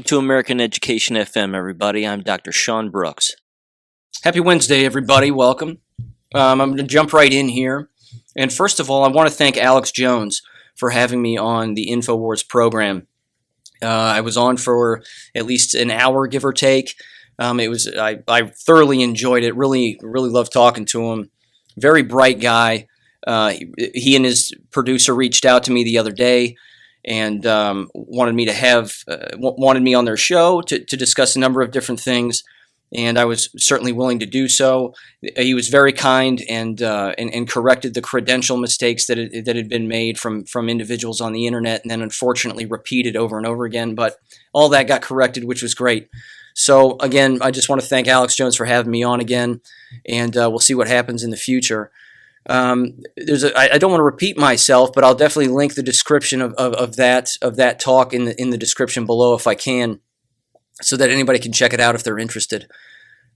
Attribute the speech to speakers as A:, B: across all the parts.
A: to American Education FM, everybody. I'm Dr. Sean Brooks.
B: Happy Wednesday, everybody. Welcome. I'm going to jump right in here. And first of all, I want to thank Alex Jones for having me on the InfoWars program. I was on for at least an hour, give or take. I thoroughly enjoyed it. Really loved talking to him. Very bright guy. He and his producer reached out to me the other day and wanted me on their show to discuss a number of different things, and I was certainly willing to do so. He was very kind and corrected the credential mistakes that had been made from individuals on the internet, and then unfortunately repeated over and over again. But all that got corrected, which was great. So again, I just want to thank Alex Jones for having me on again, and we'll see what happens in the future. I don't want to repeat myself, but I'll definitely link the description of that talk in the description below if I can, so that anybody can check it out if they're interested.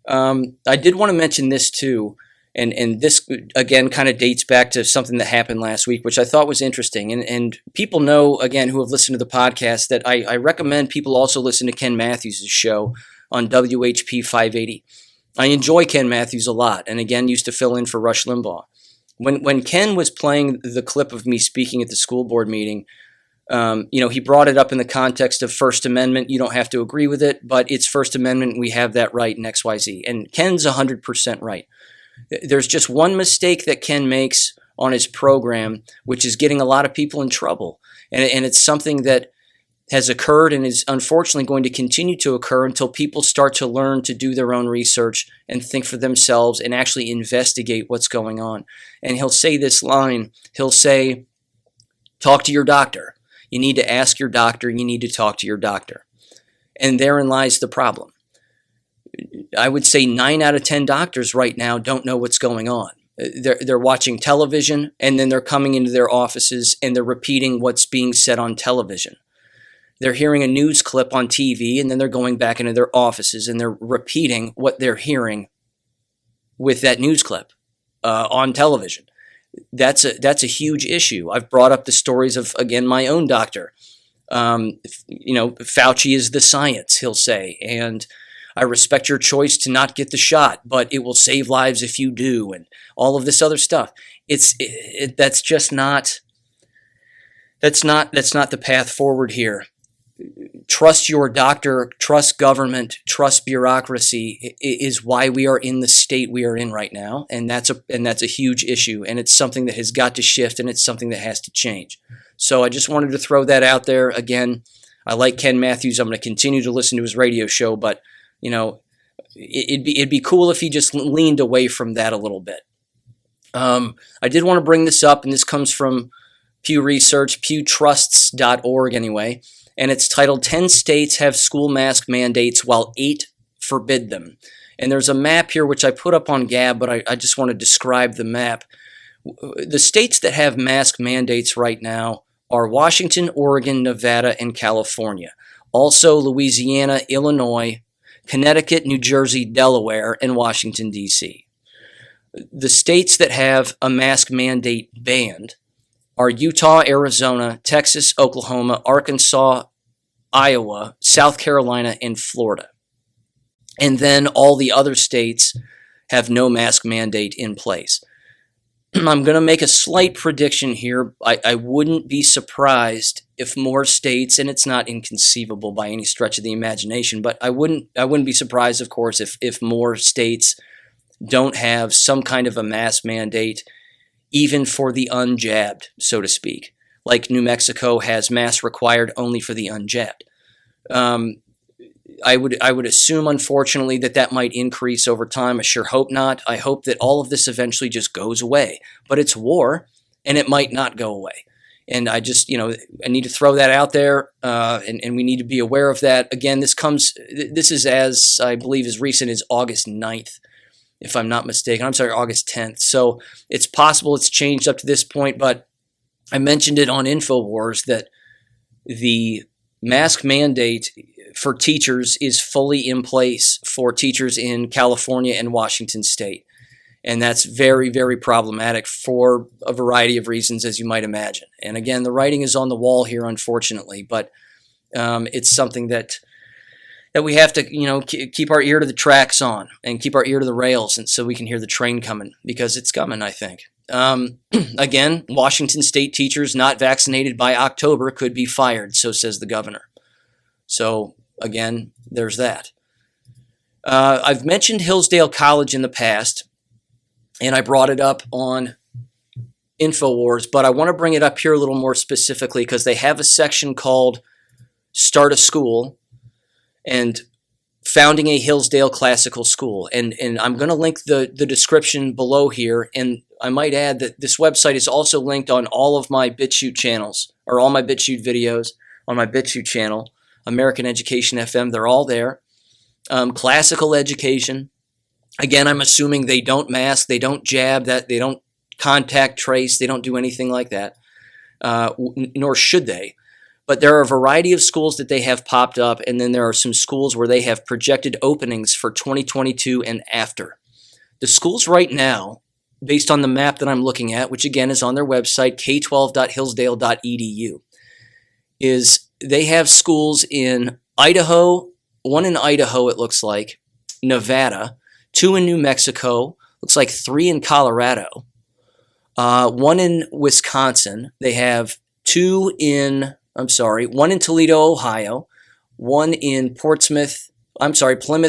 B: I did want to mention this too, and this again kind of dates back to something that happened last week, which I thought was interesting. And people know, again, who have listened to the podcast, that I recommend people also listen to Ken Matthews' show on WHP 580. I enjoy Ken Matthews a lot, and again used to fill in for Rush Limbaugh. When Ken was playing the clip of me speaking at the school board meeting, he brought it up in the context of First Amendment. You don't have to agree with it, but it's First Amendment. We have that right in XYZ. And Ken's 100% right. There's just one mistake that Ken makes on his program, which is getting a lot of people in trouble. And it's something that has occurred and is unfortunately going to continue to occur until people start to learn to do their own research and think for themselves and actually investigate what's going on. And he'll say this line, he'll say, talk to your doctor. You need to ask your doctor, you need to talk to your doctor. And therein lies the problem. I would say 9 out of 10 doctors right now don't know what's going on. They're watching television, and then they're coming into their offices and they're repeating what's being said on television. They're hearing a news clip on TV, and then they're going back into their offices and they're repeating what they're hearing with that news clip on television. That's a huge issue. I've brought up the stories of, again, my own doctor. Fauci is the science, he'll say, and I respect your choice to not get the shot, but it will save lives if you do, and all of this other stuff. That's not the path forward here. Trust your doctor, trust government, trust bureaucracy is why we are in the state we are in right now, and that's a huge issue, and it's something that has got to shift, and it's something that has to change. So I just wanted to throw that out there. Again, I like Ken Matthews. I'm going to continue to listen to his radio show, but it'd be cool if he just leaned away from that a little bit. I did want to bring this up, and this comes from Pew Research, pewtrusts.org anyway. And it's titled 10 States Have School Mask Mandates While 8 Forbid Them. And there's a map here which I put up on Gab, but I just want to describe the map. The states that have mask mandates right now are Washington, Oregon, Nevada, and California. Also Louisiana, Illinois, Connecticut, New Jersey, Delaware, and Washington, D.C. The states that have a mask mandate banned are Utah, Arizona, Texas, Oklahoma, Arkansas, Iowa, South Carolina, and Florida. And then all the other states have no mask mandate in place. I'm going to make a slight prediction here. I wouldn't be surprised if more states, and it's not inconceivable by any stretch of the imagination, but I wouldn't be surprised, of course, if more states don't have some kind of a mask mandate, even for the unjabbed, so to speak. Like New Mexico has masks required only for the unjabbed. I would assume, unfortunately, that might increase over time. I sure hope not. I hope that all of this eventually just goes away. But it's war, and it might not go away. And I just, I need to throw that out there, and we need to be aware of that. Again, this is as, I believe, as recent as August 9th. If I'm not mistaken. I'm sorry, August 10th. So it's possible it's changed up to this point, but I mentioned it on InfoWars that the mask mandate for teachers is fully in place for teachers in California and Washington State. And that's very, very problematic for a variety of reasons, as you might imagine. And again, the writing is on the wall here, unfortunately, but it's something that that we have to, keep our ear to the tracks on and keep our ear to the rails, and so we can hear the train coming, because it's coming, I think. Again, Washington State teachers not vaccinated by October could be fired, so says the governor. So again, there's that. I've mentioned Hillsdale College in the past, and I brought it up on InfoWars, but I want to bring it up here a little more specifically because they have a section called Start a School and Founding a Hillsdale Classical School. And I'm going to link the description below here. And I might add that this website is also linked on all of my BitChute channels, or all my BitChute videos on my BitChute channel, American Education FM. They're all there. Classical education. Again, I'm assuming they don't mask, they don't jab, that they don't contact trace, they don't do anything like that, nor should they. But there are a variety of schools that they have popped up, and then there are some schools where they have projected openings for 2022 and after. The schools right now, based on the map that I'm looking at, which again is on their website, k12.hillsdale.edu, is they have schools in Idaho, one in Idaho it looks like, Nevada, 2 in New Mexico, looks like 3 in Colorado, 1 in Wisconsin. They have 1 in Toledo, Ohio, 1 in Plymouth,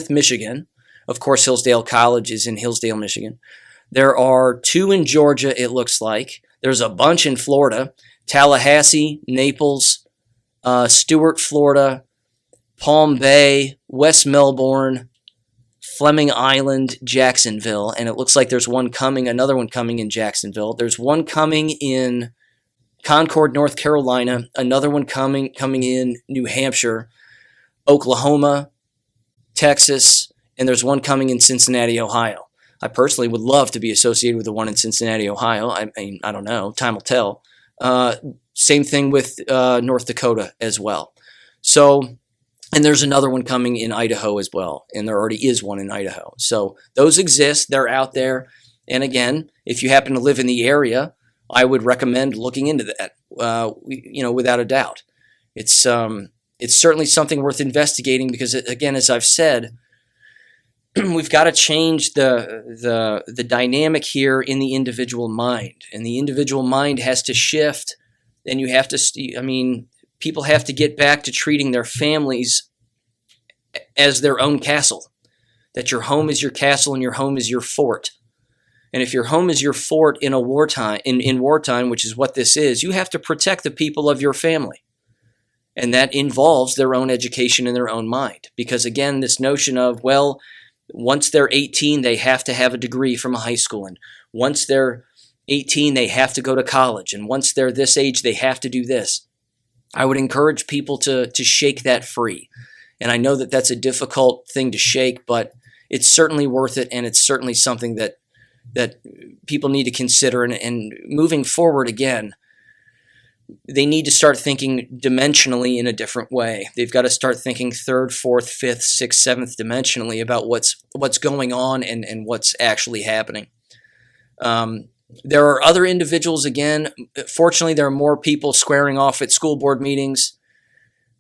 B: Michigan. Of course, Hillsdale College is in Hillsdale, Michigan. There are 2 in Georgia, it looks like. There's a bunch in Florida, Tallahassee, Naples, Stuart, Florida, Palm Bay, West Melbourne, Fleming Island, Jacksonville, and it looks like there's another one coming in Jacksonville. There's one coming in Concord, North Carolina, another one coming in New Hampshire, Oklahoma, Texas, and there's one coming in Cincinnati, Ohio. I personally would love to be associated with the one in Cincinnati, Ohio. I mean, I don't know. Time will tell. Same thing with North Dakota as well. So, and there's another one coming in Idaho as well, and there already is one in Idaho. So those exist. They're out there. And again, if you happen to live in the area, I would recommend looking into that, without a doubt. It's certainly something worth investigating because, again, as I've said, we've got to change the dynamic here in the individual mind. And the individual mind has to shift, and you have to, people have to get back to treating their families as their own castle, that your home is your castle and your home is your fort. And if your home is your fort in a wartime, in wartime, which is what this is, you have to protect the people of your family. And that involves their own education and their own mind. Because again, this notion of, well, once they're 18, they have to have a degree from a high school. And once they're 18, they have to go to college. And once they're this age, they have to do this. I would encourage people to shake that free. And I know that that's a difficult thing to shake, but it's certainly worth it, and it's certainly something that people need to consider. And moving forward, again, they need to start thinking dimensionally in a different way. They've got to start thinking 3rd, 4th, 5th, 6th, 7th dimensionally about what's going on and what's actually happening. There are other individuals, again, fortunately there are more people squaring off at school board meetings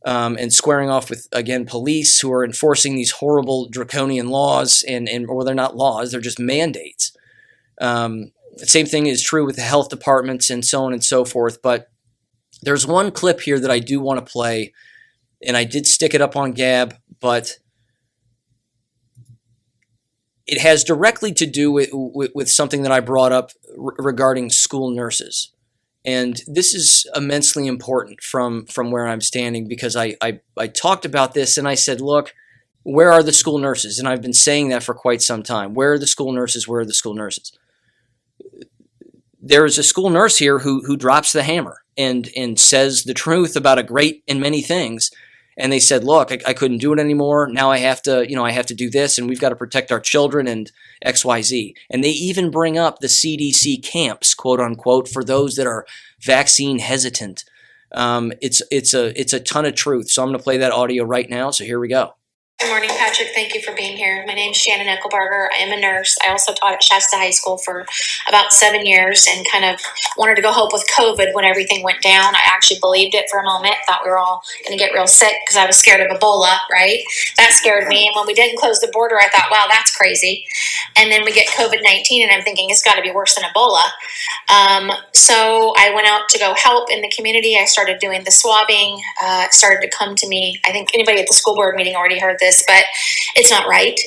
B: and squaring off with, again, police who are enforcing these horrible draconian laws, or they're not laws, they're just mandates. The same thing is true with the health departments and so on and so forth. But there's one clip here that I do want to play, and I did stick it up on Gab, but it has directly to do with something that I brought up regarding school nurses. And this is immensely important from where I'm standing, because I talked about this and I said, look, where are the school nurses? And I've been saying that for quite some time. Where are the school nurses? Where are the school nurses? There is a school nurse here who drops the hammer and says the truth about a great and many things. And they said, look, I couldn't do it anymore. Now I have to do this, and we've got to protect our children and XYZ. And they even bring up the CDC camps, quote unquote, for those that are vaccine hesitant. It's a ton of truth. So I'm going to play that audio right now. So here we go.
C: Good morning, Patrick. Thank you for being here. My name is Shannon Eckelbarger. I am a nurse. I also taught at Shasta High School for about 7 years and kind of wanted to go help with COVID when everything went down. I actually believed it for a moment, thought we were all going to get real sick because I was scared of Ebola, right? That scared me. And when we didn't close the border, I thought, wow, that's crazy. And then we get COVID-19 and I'm thinking it's got to be worse than Ebola. So I went out to go help in the community. I started doing the swabbing. It started to come to me. I think anybody at the school board meeting already heard this, but it's not right.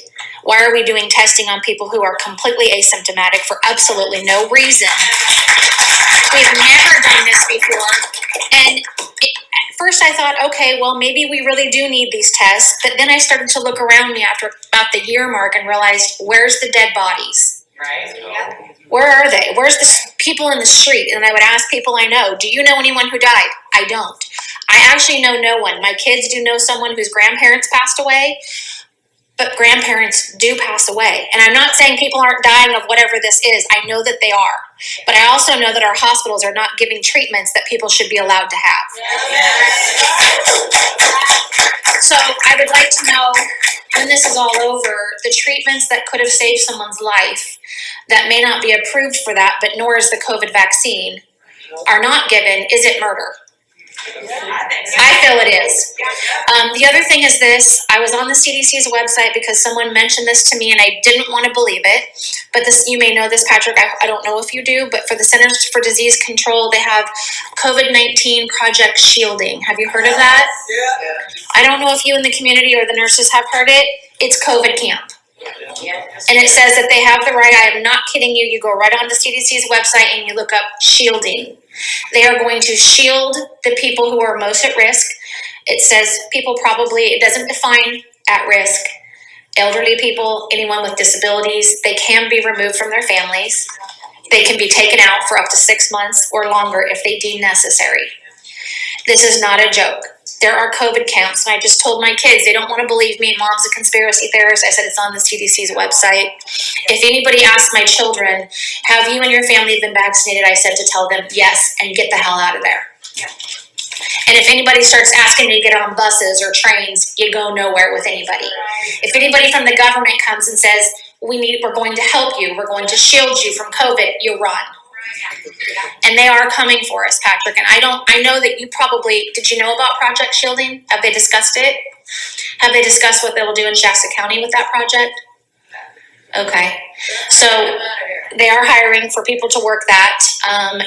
C: Why are we doing testing on people who are completely asymptomatic for absolutely no reason? We've never done this before. And at first I thought, okay, well, maybe we really do need these tests. But then I started to look around me after about the year mark and realized, where's the dead bodies? Right. Yeah. Where are they? Where's the people in the street? And I would ask people I know, do you know anyone who died? I don't. I actually know no one. My kids do know someone whose grandparents passed away, but grandparents do pass away. And I'm not saying people aren't dying of whatever this is. I know that they are. But I also know that our hospitals are not giving treatments that people should be allowed to have. So I would like to know, when this is all over, the treatments that could have saved someone's life that may not be approved for that, but nor is the COVID vaccine, are not given. Is it murder? I feel it is. The other thing is this. I was on the CDC's website because someone mentioned this to me and I didn't want to believe it. But this, you may know this, Patrick. I don't know if you do, but for the Centers for Disease Control, they have COVID-19 Project Shielding. Have you heard of that? Yeah. I don't know if you in the community or the nurses have heard it. It's COVID camp. And it says that they have the right, I am not kidding you, you go right on to CDC's website and you look up shielding. They are going to shield the people who are most at risk. It says people probably, it doesn't define at risk. Elderly people, anyone with disabilities, they can be removed from their families. They can be taken out for up to 6 months or longer if they deem necessary. This is not a joke. There are COVID camps, and I just told my kids, they don't want to believe me, mom's a conspiracy theorist. I said it's on the CDC's website. If anybody asks my children, have you and your family been vaccinated? I said to tell them yes, and get the hell out of there. And if anybody starts asking me to get on buses or trains, you go nowhere with anybody. If anybody from the government comes and says, we're going to help you, we're going to shield you from COVID, you run. And they are coming for us, Patrick. And I know that you probably, did you know about Project Shielding? Have they discussed it? Have they discussed what they will do in Shasta County with that project? Okay. So they are hiring for people to work that.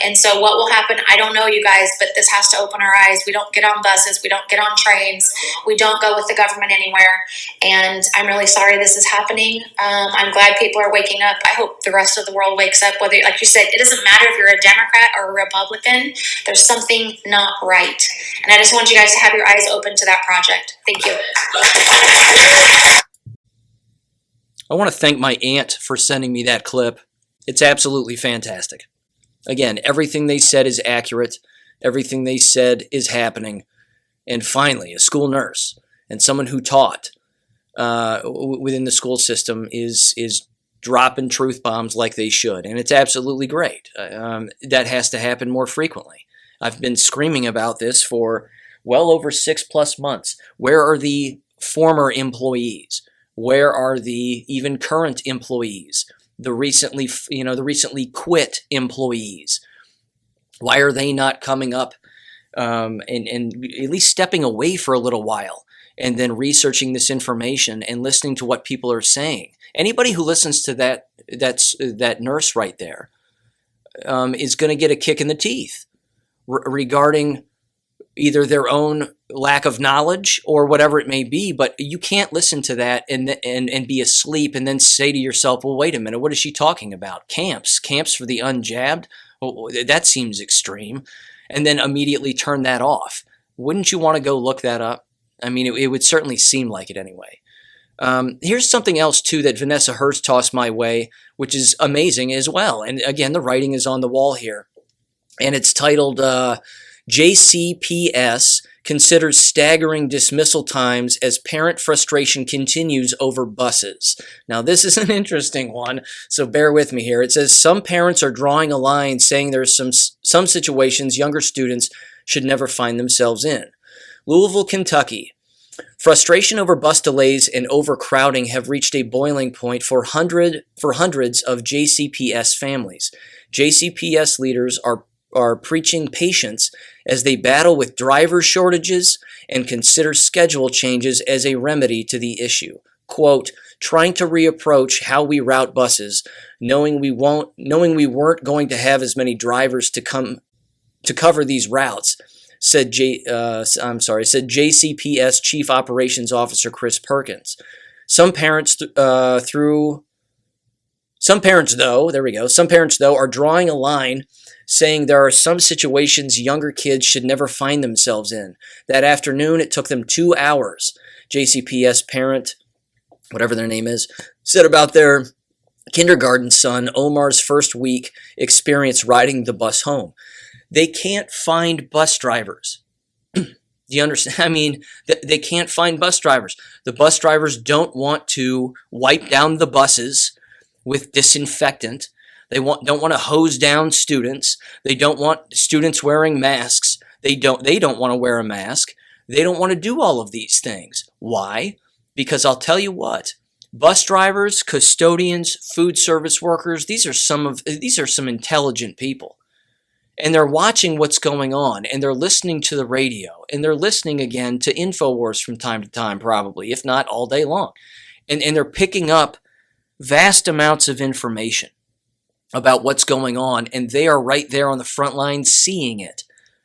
C: And so what will happen, I don't know, you guys, but this has to open our eyes. We don't get on buses. We don't get on trains. We don't go with the government anywhere. And I'm really sorry this is happening. I'm glad people are waking up. I hope the rest of the world wakes up. Whether, like you said, it doesn't matter if you're a Democrat or a Republican. There's something not right. And I just want you guys to have your eyes open to that project. Thank you.
B: I want to thank my aunt for sending me that clip. It's absolutely fantastic. Again, everything they said is accurate. Everything they said is happening. And finally, a school nurse and someone who taught within the school system is dropping truth bombs like they should. And it's absolutely great. That has to happen more frequently. I've been screaming about this for well over 6+ months. Where are the former employees? Where are the even current employees? The recently quit employees? Why are they not coming up and at least stepping away for a little while and then researching this information and listening to what people are saying? Anybody who listens to that nurse right there is going to get a kick in the teeth regarding either their own lack of knowledge or whatever it may be. But you can't listen to that and be asleep and then say to yourself, well, wait a minute, what is she talking about? Camps for the unjabbed? Oh, that seems extreme. And then immediately turn that off. Wouldn't you want to go look that up? I mean, it would certainly seem like it anyway. Here's something else, too, that Vanessa Hurst tossed my way, which is amazing as well. And again, the writing is on the wall here. And it's titled JCPS considers staggering dismissal times as parent frustration continues over buses. Now, this is an interesting one, so bear with me here. It says some parents are drawing a line saying there's some situations younger students should never find themselves in. Louisville, Kentucky. Frustration over bus delays and overcrowding have reached a boiling point for hundreds of JCPS families. JCPS leaders are preaching patience as they battle with driver shortages and consider schedule changes as a remedy to the issue. Quote, trying to reapproach how we route buses, knowing we weren't going to have as many drivers to cover these routes, said JCPS Chief Operations Officer Chris Perkins. Some parents though, are drawing a line saying there are some situations younger kids should never find themselves in. That afternoon, it took them 2 hours. JCPS parent, whatever their name is, said about their kindergarten son, Omar's first week experience riding the bus home. They can't find bus drivers. Do you understand? I mean, they can't find bus drivers. The bus drivers don't want to wipe down the buses with disinfectant. They don't want to hose down students. They don't want students wearing masks. They don't want to wear a mask. They don't want to do all of these things. Why? Because I'll tell you what, bus drivers, custodians, food service workers, these are some intelligent people. And they're watching what's going on, and they're listening to the radio, and they're listening again to InfoWars from time to time, probably, if not all day long. And they're picking up vast amounts of information about what's going on, and they are right there on the front lines seeing it.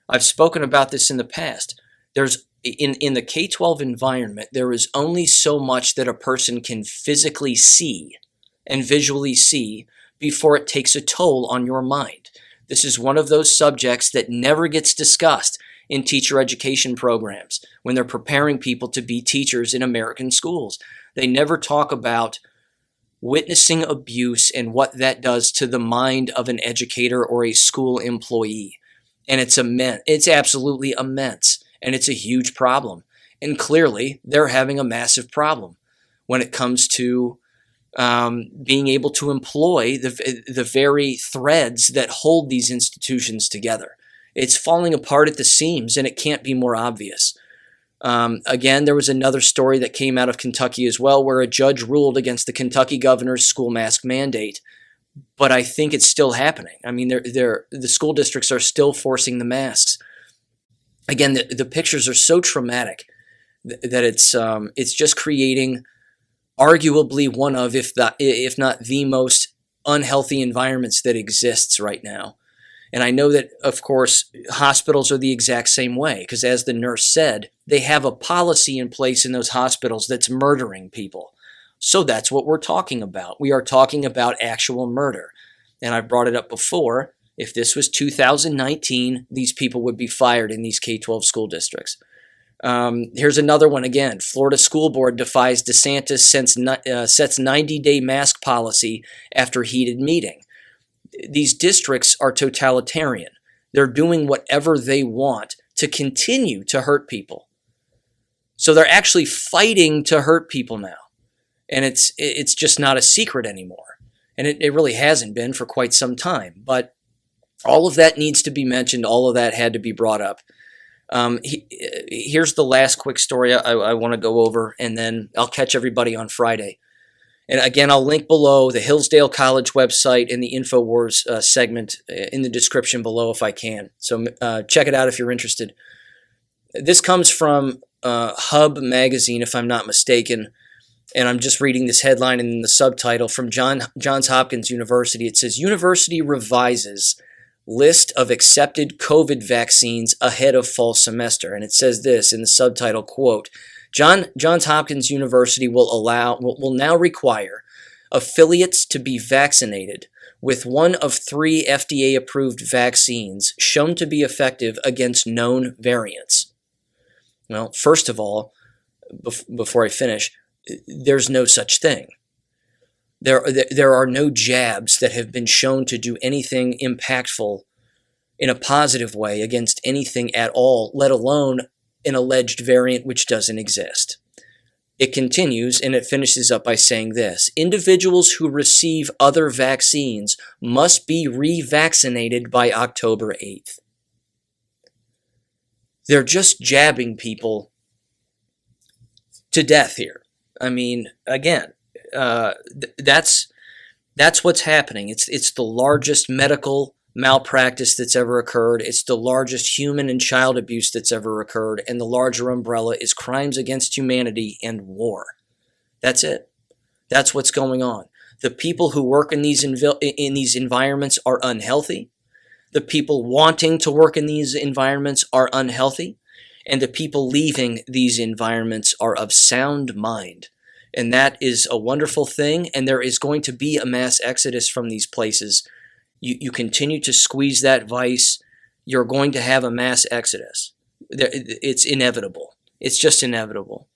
B: I've spoken about this in the past. There's in the K-12 environment, there is only so much that a person can physically see and visually see before it takes a toll on your mind. This is one of those subjects that never gets discussed in teacher education programs when they're preparing people to be teachers in American schools. They never talk about witnessing abuse and what that does to the mind of an educator or a school employee. And it's immense. It's absolutely immense. And it's a huge problem. And clearly, they're having a massive problem when it comes to being able to employ the very threads that hold these institutions together. It's falling apart at the seams, and it can't be more obvious. Again, there was another story that came out of Kentucky as well, where a judge ruled against the Kentucky governor's school mask mandate. But I think it's still happening. I mean, the school districts are still forcing the masks. Again, the pictures are so traumatic that it's just creating arguably one of, if not the most unhealthy environments that exists right now. And I know that, of course, hospitals are the exact same way, because as the nurse said, they have a policy in place in those hospitals that's murdering people. So that's what we're talking about. We are talking about actual murder. And I've brought it up before. If this was 2019, these people would be fired in these K-12 school districts. Here's another one again. Florida School Board defies DeSantis sets 90-day mask policy after heated meeting. These districts are totalitarian. They're doing whatever they want to continue to hurt people. So they're actually fighting to hurt people now. And it's just not a secret anymore. And it really hasn't been for quite some time. But all of that needs to be mentioned. All of that had to be brought up. Here's the last quick story I want to go over, and then I'll catch everybody on Friday. And again, I'll link below the Hillsdale College website and the InfoWars segment in the description below if I can. So check it out if you're interested. This comes from Hub Magazine, if I'm not mistaken. And I'm just reading this headline and the subtitle from Johns Hopkins University. It says, University revises list of accepted COVID vaccines ahead of fall semester. And it says this in the subtitle, quote, Johns Hopkins University will now require affiliates to be vaccinated with one of 3 FDA-approved vaccines shown to be effective against known variants. Well, first of all, before I finish, there's no such thing. There are no jabs that have been shown to do anything impactful in a positive way against anything at all, let alone an alleged variant which doesn't exist. It continues and it finishes up by saying this: individuals who receive other vaccines must be revaccinated by October 8th. They're just jabbing people to death here. I mean, again, that's what's happening. It's the largest medical malpractice that's ever occurred. It's the largest human and child abuse that's ever occurred, and the larger umbrella is crimes against humanity and war. That's it. That's what's going on. The people who work in these environments are unhealthy. The people wanting to work in these environments are unhealthy. And the people leaving these environments are of sound mind. And that is a wonderful thing. And there is going to be a mass exodus from these places. You continue to squeeze that vice, you're going to have a mass exodus. It's inevitable. It's just inevitable.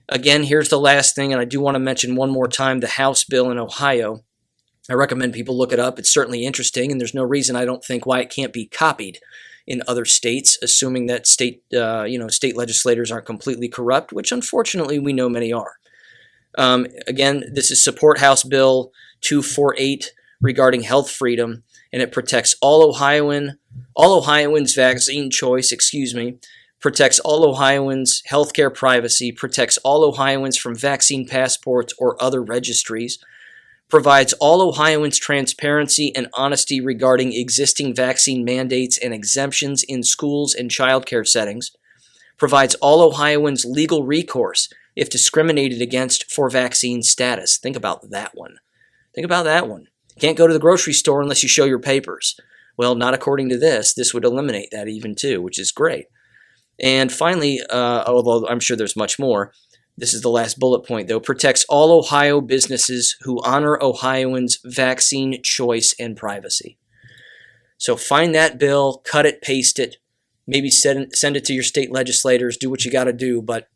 B: Again, here's the last thing, and I do want to mention one more time the House bill in Ohio. I recommend people look it up. It's certainly interesting, and there's no reason I don't think why it can't be copied in other states, assuming that state legislators aren't completely corrupt, which unfortunately we know many are. Again, this is Support House Bill 248 regarding health freedom, and it protects all Ohioans' vaccine choice, protects all Ohioans' healthcare privacy, protects all Ohioans from vaccine passports or other registries, provides all Ohioans transparency and honesty regarding existing vaccine mandates and exemptions in schools and childcare settings, provides all Ohioans legal recourse if discriminated against for vaccine status. Think about that one. You can't go to the grocery store unless you show your papers. Well, not according to this. This would eliminate that even too, which is great. And finally, although I'm sure there's much more, this is the last bullet point though, protects all Ohio businesses who honor Ohioans' vaccine choice and privacy. So find that bill, cut it, paste it, maybe send it to your state legislators, do what you got to do. But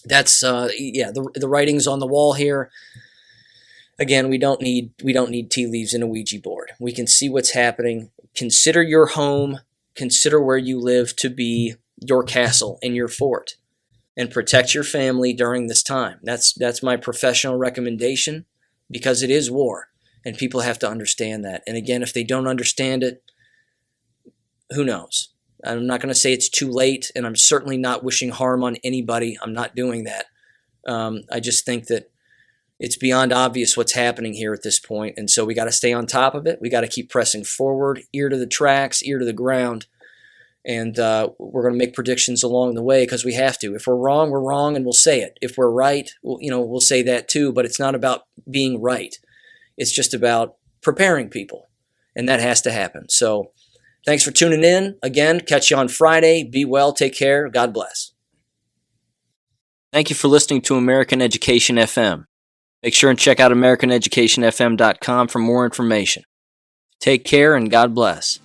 B: that's, the writing's on the wall here. Again, we don't need tea leaves and a Ouija board. We can see what's happening. Consider your home, consider where you live to be your castle and your fort, and protect your family during this time. That's my professional recommendation, because it is war, and people have to understand that. And again, if they don't understand it, who knows? I'm not going to say it's too late, and I'm certainly not wishing harm on anybody. I'm not doing that. I just think that it's beyond obvious what's happening here at this point, and so we got to stay on top of it. We got to keep pressing forward, ear to the tracks, ear to the ground, and we're going to make predictions along the way because we have to. If we're wrong, and we'll say it. If we're right, we'll say that too, but it's not about being right. It's just about preparing people, and that has to happen. So thanks for tuning in. Again, catch you on Friday. Be well, take care, God bless.
A: Thank you for listening to American Education FM. Make sure and check out AmericanEducationFM.com for more information. Take care and God bless.